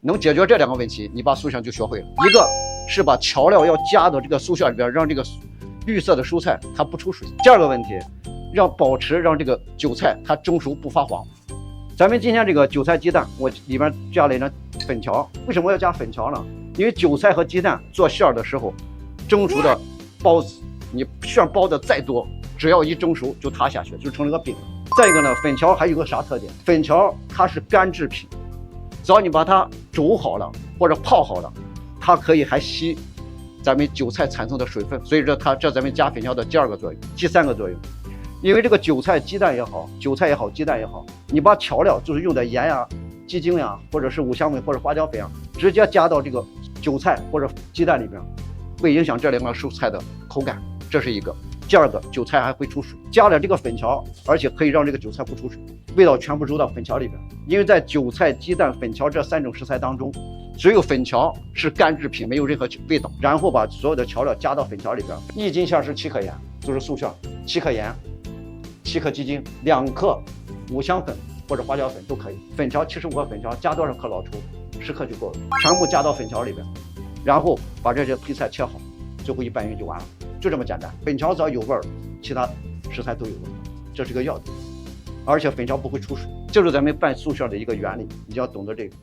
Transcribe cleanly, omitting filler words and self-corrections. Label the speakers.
Speaker 1: 能解决这2个问题，你把素馅就学会了。一个是把调料要加到这个素馅里边，让这个绿色的蔬菜它不出水。第2个问题，保持让这个韭菜它蒸熟不发黄。咱们今天这个韭菜鸡蛋，我里边加了一点粉条。为什么要加粉条呢？因为韭菜和鸡蛋做馅的时候，蒸熟的包子，你馅包的再多，只要一蒸熟就塌下去，就成了个饼。再一个呢，粉条还有个啥特点？粉条它是干制品，只要你把它煮好了或者泡好了，它可以还吸咱们韭菜产生的水分，所以说这咱们加粉条的第2个作用。第3个作用，因为这个韭菜鸡蛋也好，韭菜也好，鸡蛋也好，你把调料就是用的盐呀、鸡精呀，或者是五香粉或者花椒粉啊，直接加到这个韭菜或者鸡蛋里边，会影响这2个蔬菜的口感，这是一个。第2个，韭菜还会出水，加了这个粉条，而且可以让这个韭菜不出水，味道全部揉到粉条里边。因为在韭菜、鸡蛋、粉条这3种食材当中，只有粉条是干制品，没有任何味道。然后把所有的调料加到粉条里边，1斤馅是7克盐，就是素馅，7克盐，7克鸡精，2克五香粉或者花椒粉都可以。粉条75克粉条，加多少克老抽？10克就够了，全部加到粉条里边，然后把这些配菜切好，最后一拌匀就完了，就这么简单。粉条只要有味儿，其他食材都有味儿，这是个要点。而且粉条不会出水，这是咱们拌素馅的一个原理，你要懂得这个。